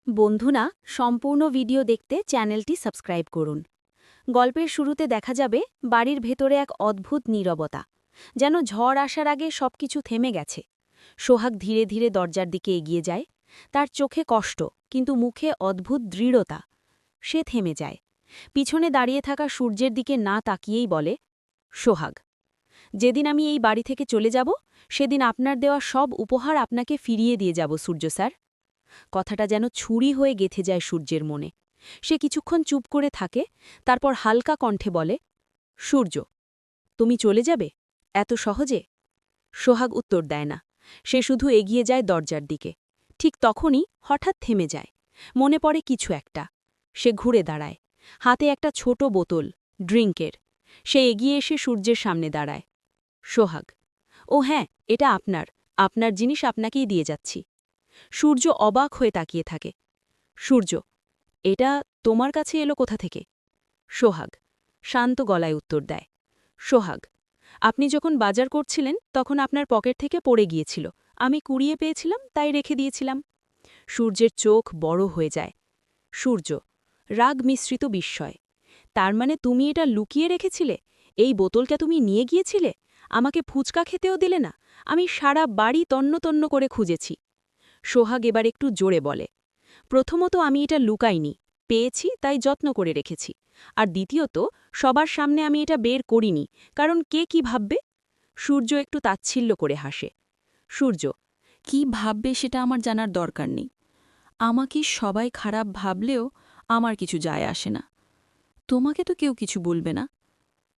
বন্ধুরা, সম্পূর্ণ ভিডিও দেখতে চ্যানেলটি সাবস্ক্রাইব করুন। গল্পের শুরুতে দেখা যাবে বাড়ির ভেতরে এক অদ্ভুত নীরবতা, যেন ঝড় আসার আগে সবকিছু থেমে গেছে। সোহাগ ধীরে ধীরে দরজার দিকে এগিয়ে যায়। তার চোখে কষ্ট, কিন্তু মুখে অদ্ভুত দৃঢ়তা। সে থেমে যায়, পিছনে দাঁড়িয়ে থাকা সূর্যের দিকে না তাকিয়েই বলে, সোহাগ, যেদিন আমি এই বাড়ি থেকে চলে যাব, সেদিন আপনার দেওয়া সব উপহার আপনাকে ফিরিয়ে দিয়ে যাব সূর্য স্যার। কথাটা যেন ছুরি হয়ে গেঁথে যায় সূর্যের মনে। সে কিছুক্ষণ চুপ করে থাকে, তারপর হালকা কণ্ঠে বলে, সূর্য, তুমি চলে যাবে এত সহজে? সোহাগ উত্তর দেয় না। সে শুধু এগিয়ে যায় দরজার দিকে। ঠিক তখনই হঠাৎ থেমে যায়। মনে পড়ে কিছু একটা। সে ঘুরে দাঁড়ায়, হাতে একটা ছোট বোতল, ড্রিঙ্কের। সে এগিয়ে এসে সূর্যের সামনে দাঁড়ায়। সোহাগ, ও হ্যাঁ, এটা আপনার, আপনার জিনিস আপনাকেই দিয়ে যাচ্ছি। সূর্য অবাক হয়ে তাকিয়ে থাকে। সূর্য, এটা তোমার কাছে এলো কোথা থেকে? সোহাগ শান্ত গলায় উত্তর দেয়, সোহাগ, আপনি যখন বাজার করছিলেন তখন আপনার পকেট থেকে পড়ে গিয়েছিল। আমি কুড়িয়ে পেয়েছিলাম, তাই রেখে দিয়েছিলাম। সূর্যের চোখ বড় হয়ে যায়। সূর্য রাগ মিশ্রিত বিস্ময়, তার মানে তুমি এটা লুকিয়ে রেখেছিলে? এই বোতলটা তুমি নিয়ে গিয়েছিলে? আমাকে ফুচকা খেতেও দিলে না? আমি সারা বাড়ি তন্ন তন্ন করে খুঁজেছি। সোহাগ এবার একটু জোরে বলে, প্রথমত আমি এটা লুকাইনি, পেয়েছি তাই যত্ন করে রেখেছি। আর দ্বিতীয়ত, সবার সামনে আমি এটা বের করিনি, কারণ কে কি ভাববে। সূর্য একটু তাচ্ছিল্য করে হাসে। সূর্য, কি ভাববে সেটা আমার জানার দরকার নেই। আমাকে সবাই খারাপ ভাবলেও আমার কিছু যায় আসে না। তোমাকে তো কেউ কিছু বলবে না।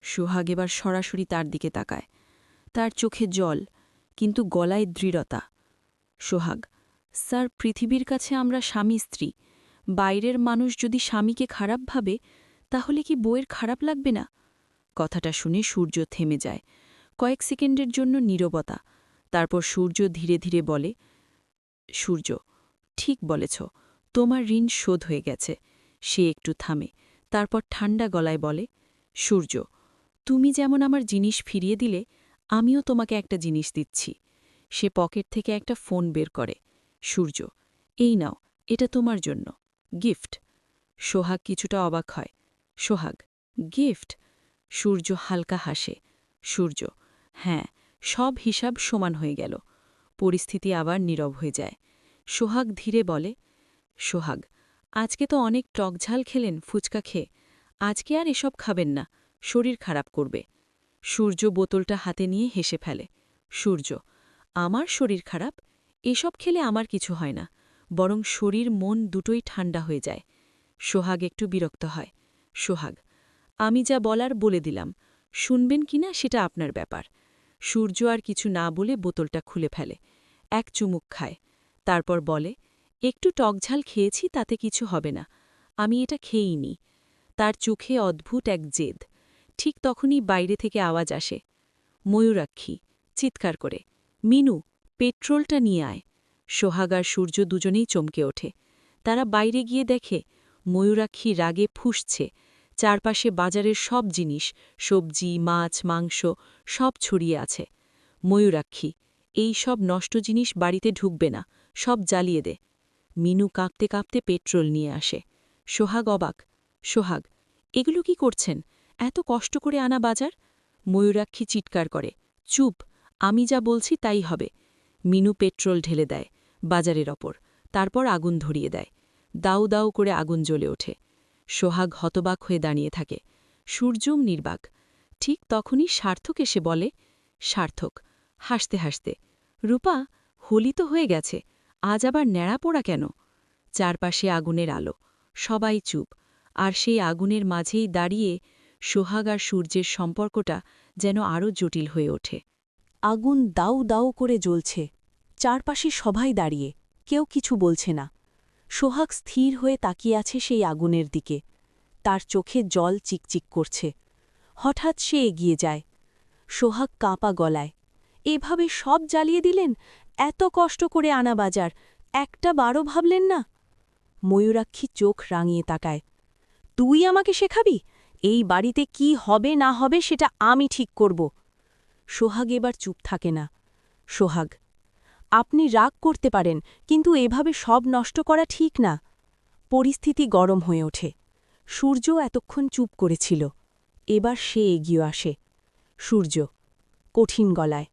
সোহাগ এবার সরাসরি তার দিকে তাকায়। তার চোখে জল, কিন্তু গলায় দৃঢ়তা। সোহাগ, স্যার, পৃথিবীর কাছে আমরা স্বামী স্ত্রী। বাইরের মানুষ যদি স্বামীকে খারাপ ভাবে, তাহলে কি বউয়ের খারাপ লাগবে না? কথাটা শুনে সূর্য থেমে যায়। কয়েক সেকেন্ডের জন্য নীরবতা। তারপর সূর্য ধীরে ধীরে বলে, সূর্য, ঠিক বলেছ, তোমার ঋণ শোধ হয়ে গেছে। সে একটু থামে, তারপর ঠান্ডা গলায় বলে, সূর্য, তুমি যেমন আমার জিনিস ফিরিয়ে দিলে, আমিও তোমাকে একটা জিনিস দিচ্ছি। সে পকেট থেকে একটা ফোন বের করে। সূর্য, এই নাও, এটা তোমার জন্য গিফট। সোহাগ কিছুটা অবাক হয়। সোহাগ, গিফট? সূর্য হালকা হাসে। সূর্য, হ্যাঁ, সব হিসাব সমান হয়ে গেল। পরিস্থিতি আবার নীরব হয়ে যায়। সোহাগ ধীরে বলে, সোহাগ, আজকে তো অনেক টকঝাল খেলেন ফুচকা খেয়ে। আজকে আর এসব খাবেন না, শরীর খারাপ করবে। সূর্য বোতলটা হাতে নিয়ে হেসে ফেলে। সূর্য, আমার শরীর খারাপ? এসব খেলে আমার কিছু হয় না, বরং শরীর মন দুটোই ঠান্ডা হয়ে যায়। সোহাগ একটু বিরক্ত হয়। সোহাগ, আমি যা বলার বলে দিলাম, শুনবেন কিনা সেটা আপনার ব্যাপার। সূর্য আর কিছু না বলে বোতলটা খুলে ফেলে। এক চুমুক খায়, তারপর বলে, একটু টকঝাল খেয়েছি, তাতে কিছু হবে না। আমি এটা খেয়েই নি। তার চোখে অদ্ভুত এক জেদ। ঠিক তখনই বাইরে থেকে আওয়াজ আসে, ময়ূরাক্ষী চিৎকার করে, মিনু, পেট্রোলটা নিয়ে আয়। সোহাগ আর সূর্য দুজনেই চমকে ওঠে। তারা বাইরে গিয়ে দেখে ময়ূরাক্ষী রাগে ফুঁসছে। চারপাশে বাজারের সব জিনিস, সবজি, মাছ, মাংস সব ছড়িয়ে আছে। ময়ূরাক্ষী, এই সব নষ্ট জিনিস বাড়িতে ঢুকবে না, সব জ্বালিয়ে দে। মিনু কাঁপতে কাঁপতে পেট্রোল নিয়ে আসে। সোহাগ অবাক। সোহাগ, এগুলো কি করছেন? এত কষ্ট করে আনা বাজার? ময়ূরাক্ষী চিৎকার করে, চুপ, আমি যা বলছি তাই হবে। মিনু পেট্রোল ঢেলে দেয় বাজারের ওপর, তারপর আগুন ধরিয়ে দেয়। দাউ দাউ করে আগুন জ্বলে ওঠে। সোহাগ হতবাক হয়ে দাঁড়িয়ে থাকে। সূর্যম নির্বাক। ঠিক তখনই সার্থক এসে বলে, সার্থক হাসতে হাসতে, রূপা, হোলি তো হয়ে গেছে, আজ আবার ন্যাড়া পোড়া কেন? চারপাশে আগুনের আলো, সবাই চুপ, আর সেই আগুনের মাঝেই দাঁড়িয়ে সোহাগ আর সূর্যের সম্পর্কটা যেন আরও জটিল হয়ে ওঠে। আগুন দাউ দাউ করে জ্বলছে, চারপাশে সবাই দাঁড়িয়ে, কেউ কিছু বলছে না। সোহাগ স্থির হয়ে তাকিয়ে আছে সেই আগুনের দিকে। তার চোখে জল চিকচিক করছে। হঠাৎ সে এগিয়ে যায়। সোহাগ কাঁপা গলায়, এভাবে সব জ্বালিয়ে দিলেন? এত কষ্ট করে আনা বাজার, একটা বারও ভাবলেন না? ময়ূরাক্ষী চোখ রাঙিয়ে তাকায়, তুই আমাকে শেখাবি? এই বাড়িতে কি হবে না হবে সেটা আমি ঠিক করব। সোহাগ এবার চুপ থাকে না। সোহাগ, আপনি রাগ করতে পারেন, কিন্তু এভাবে সব নষ্ট করা ঠিক না। পরিস্থিতি গরম হয়ে ওঠে। সূর্য এতক্ষণ চুপ করেছিল, এবার সে এগিয়ে আসে। সূর্য কঠিন গলায়,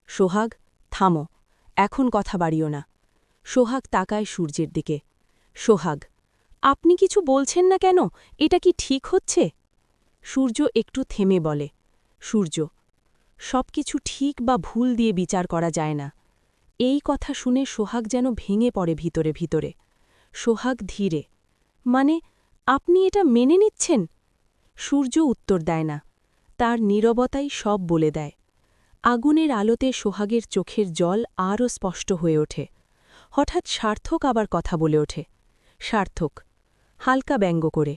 সোহাগ, থামো, এখন কথা বাড়িও না। সোহাগ তাকায় সূর্যের দিকে। সোহাগ, আপনি কিছু বলছেন না কেন? এটা কি ঠিক হচ্ছে? সূর্য একটু থেমে বলে, সূর্য, সব কিছু ঠিক বা ভুল দিয়ে বিচার করা যায় না। এই কথা শুনে সোহাগ যেন ভেঙে পড়ে ভিতরে ভিতরে। সোহাগ ধীরে, মানে আপনি এটা মেনে নিচ্ছেন? সূর্য উত্তর দেয় না, তার নীরবতাই সব বলে দেয়। আগুনের আলোতে সোহাগের চোখের জল আরও স্পষ্ট হয়ে ওঠে। হঠাৎ সার্থক আবার কথা বলে ওঠে। সার্থক হালকা ব্যঙ্গ করে,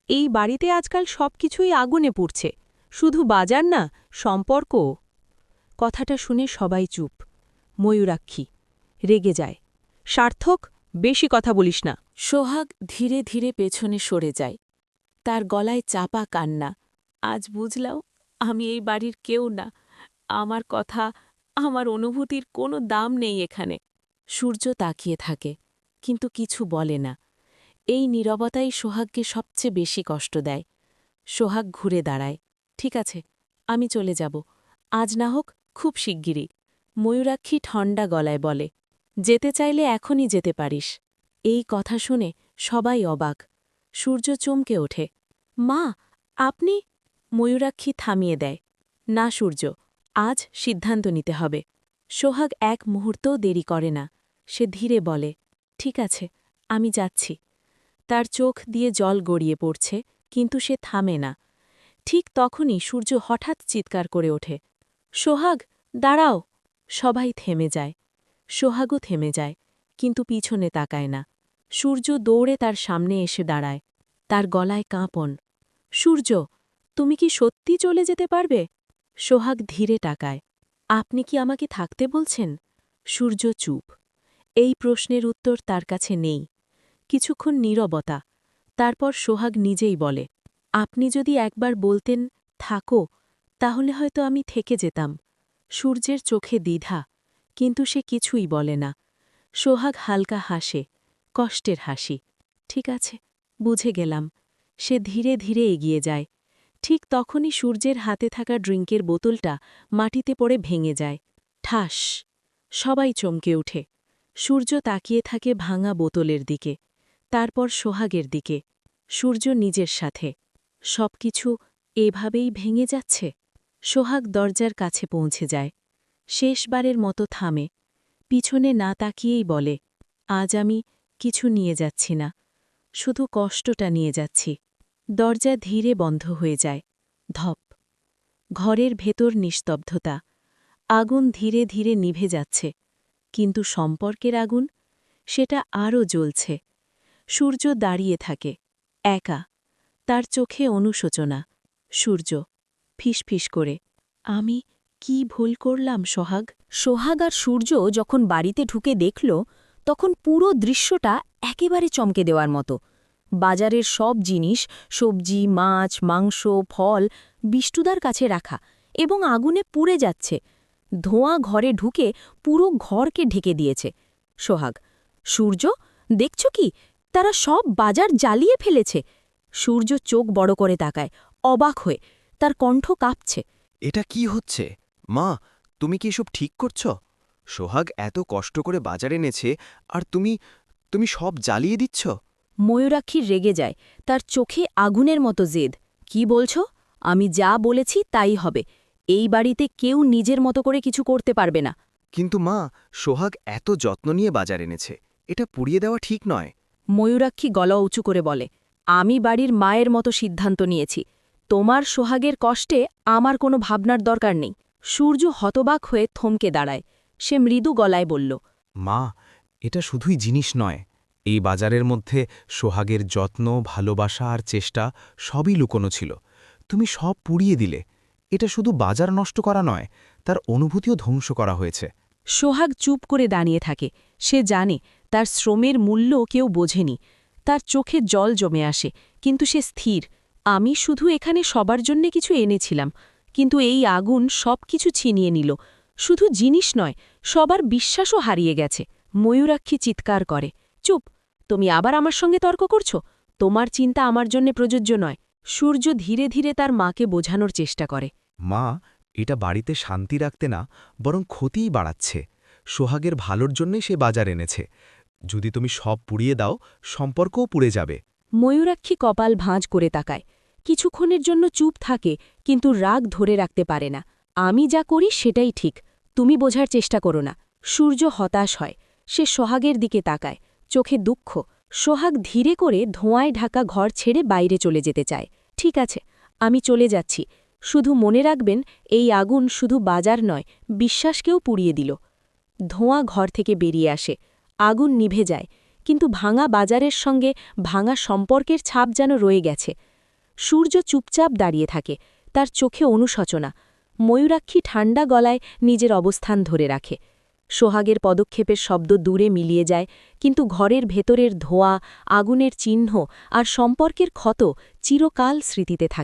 এই বাড়িতে আজকাল সব কিছুই আগুনে পুড়ছে, শুধু বাজার না, সম্পর্কও। কথাটা শুনে সবাই চুপ। ময়ূরাক্ষী রেগে যায়, সার্থক, বেশি কথা বলিস না। সোহাগ ধীরে ধীরে পেছনে সরে যায়, তার গলায় চাপা কান্না। আজ বুঝলাম আমি এই বাড়ির কেউ না, আমার কথা, আমার অনুভূতির কোনো দাম নেই এখানে। সূর্য তাকিয়ে থাকে, কিন্তু কিছু বলে না। এই নীরবতাই সোহাগকে সবচেয়ে বেশি কষ্ট দেয়। সোহাগ ঘুরে দাঁড়ায়, ঠিক আছে, আমি চলে যাব, আজ না হোক খুব শিগগিরই। ময়ূরাক্ষী ঠান্ডা গলায় বলে, যেতে চাইলে এখনই যেতে পারিস। এই কথা শুনে সবাই অবাক। সূর্য চমকে ওঠে, মা, আপনি? ময়ূরাক্ষী থামিয়ে দেয়, না সূর্য, আজ সিদ্ধান্ত নিতে হবে। সোহাগ এক মুহূর্তও দেরি করে না, সে ধীরে বলে, ঠিক আছে, আমি যাচ্ছি। তার চোখ দিয়ে জল গড়িয়ে পড়ছে, কিন্তু সে থামে না। ঠিক তখনই সূর্য হঠাৎ চিৎকার করে ওঠে, সোহাগ, দাঁড়াও! সবাই থেমে যায়। সোহাগও থেমে যায়, কিন্তু পিছনে তাকায় না। সূর্য দৌড়ে তার সামনে এসে দাঁড়ায়, তার গলায় কাঁপন। সূর্য, তুমি কি সত্যি চলে যেতে পারবে? সোহাগ ধীরে তাকায়, আপনি কি আমাকে থাকতে বলছেন? সূর্য চুপ। এই প্রশ্নের উত্তর তার কাছে নেই। কিছুক্ষণ নীরবতা, তারপর সোহাগ নিজেই বলে, আপনি যদি একবার বলতেন থাকো, তাহলে হয়তো আমি থেকে যেতাম। সূর্যের চোখে দ্বিধা, কিন্তু সে কিছুই বলে না। সোহাগ হালকা হাসে, কষ্টের হাসি। ঠিক আছে, বুঝে গেলাম। সে ধীরে ধীরে এগিয়ে যায়। ঠিক তখনই সূর্যের হাতে থাকা ড্রিঙ্কের বোতলটা মাটিতে পড়ে ভেঙে যায়। ঠাস! সবাই চমকে ওঠে। সূর্য তাকিয়ে থাকে ভাঙা বোতলের দিকে, তারপর সোহাগের দিকে, সূর্য নিজের সাথে। সবকিছু এভাবেই ভেঙে যাচ্ছে। সোহাগ দরজার কাছে পৌঁছে যায়। শেষবারের মতো থামে, পিছনে না তাকিয়েই বলে, আজ আমি কিছু নিয়ে যাচ্ছি না, শুধু কষ্টটা নিয়ে যাচ্ছি। দরজা ধীরে বন্ধ হয়ে যায়। ধপ! ঘরের ভেতর নিস্তব্ধতা। আগুন ধীরে ধীরে নিভে যাচ্ছে, কিন্তু সম্পর্কের আগুন, সেটা আরও জ্বলছে। সূর্য দাঁড়িয়ে থাকে, একা, তার চোখে অনুশোচনা। সূর্য ফিসফিস করে, আমি কি ভুল করলাম সোহাগ? সোহাগ আর সূর্য যখন বাড়িতে ঢুকে দেখল, তখন পুরো দৃশ্যটা একেবারে চমকে দেওয়ার মতো। বাজারের সব জিনিস, সবজি, মাছ, মাংস, ফল বিষ্টুদার কাছে রাখা এবং আগুনে পুড়ে যাচ্ছে। ধোঁয়া ঘরে ঢুকে পুরো ঘরকে ঢেকে দিয়েছে। সোহাগ, সূর্য, দেখছ কি, তারা সব বাজার জ্বালিয়ে ফেলেছে। সূর্য চোখ বড় করে তাকায়, অবাক হয়ে, তার কণ্ঠ কাঁপছে। এটা কি হচ্ছে? মা, তুমি কি এসব ঠিক করছ? সোহাগ এত কষ্ট করে বাজার এনেছে, আর তুমি সব জ্বালিয়ে দিচ্ছ? ময়ূরাক্ষী রেগে যায়, তার চোখে আগুনের মতো জেদ। কি বলছ? আমি যা বলেছি তাই হবে। এই বাড়িতে কেউ নিজের মতো করে কিছু করতে পারবে না। কিন্তু মা, সোহাগ এত যত্ন নিয়ে বাজার এনেছে, এটা পুড়িয়ে দেওয়া ঠিক নয়। ময়ূরাক্ষী গলা উঁচু করে বলে, আমি বাড়ির মায়ের মতো সিদ্ধান্ত নিয়েছি। তোমার সোহাগের কষ্টে আমার কোনো ভাবনার দরকার নেই। সূর্য হতবাক হয়ে থমকে দাঁড়ায়। সে মৃদু গলায় বলল, মা, এটা শুধুই জিনিস নয়, এই বাজারের মধ্যে সোহাগের যত্ন, ভালোবাসা আর চেষ্টা সবই লুকোনো ছিল। তুমি সব পুড়িয়ে দিলে। এটা শুধু বাজার নষ্ট করা নয়, তার অনুভূতিও ধ্বংস করা হয়েছে। সোহাগ চুপ করে দাঁড়িয়ে থাকে। সে জানে তার শ্রমের মূল্য কেউ বোঝেনি। তার চোখে জল জমে আসে, কিন্তু সে স্থির। আমি শুধু এখানে সবার জন্যে কিছু এনেছিলাম, কিন্তু এই আগুন সব কিছু ছিনিয়ে নিল। শুধু জিনিস নয়, সবার বিশ্বাসও হারিয়ে গেছে। ময়ূরাক্ষী চিৎকার করে, চুপ, তুমি আবার আমার সঙ্গে তর্ক করছো? তোমার চিন্তা আমার জন্য প্রযোজ্য নয়। সূর্য ধীরে ধীরে তার মাকে বোঝানোর চেষ্টা করে। মা, এটা বাড়িতে শান্তি রাখতে না, বরং ক্ষতিই বাড়াচ্ছে। সোহাগের ভালোর জন্যই সে বাজার এনেছে। যদি তুমি সব পুড়িয়ে দাও, সম্পর্কও পুড়ে যাবে। ময়ূরাক্ষী কপাল ভাঁজ করে তাকায়। কিছুক্ষণের জন্য চুপ থাকে, কিন্তু রাগ ধরে রাখতে পারে না। আমি যা করি সেটাই ঠিক, তুমি বোঝার চেষ্টা করো না। সূর্য হতাশ হয়। সে সোহাগের দিকে তাকায়, চোখে দুঃখ। সোহাগ ধীরে করে ধোঁয়ায় ঢাকা ঘর ছেড়ে বাইরে চলে যেতে চায়। ঠিক আছে, আমি চলে যাচ্ছি। শুধু মনে রাখবেন, এই আগুন শুধু বাজার নয়, বিশ্বাসকেও পুড়িয়ে দিল। ধোঁয়া ঘর থেকে বেরিয়ে আসে। আগুন নিভে যায়, কিন্তু ভাঙা বাজারের সঙ্গে ভাঙা সম্পর্কের ছাপ যেন রয়ে গেছে। সূর্য চুপচাপ দাঁড়িয়ে থাকে, তার চোখে অনুশোচনা। ময়ূরাক্ষী ঠান্ডা গলায় নিজের অবস্থান ধরে রাখে। সোহাগের পদক্ষেপের শব্দ দূরে মিলিয়ে যায়, কিন্তু ঘরের ভেতরের ধোঁয়া, আগুনের চিহ্ন আর সম্পর্কের ক্ষত চিরকাল স্মৃতিতে থাকে।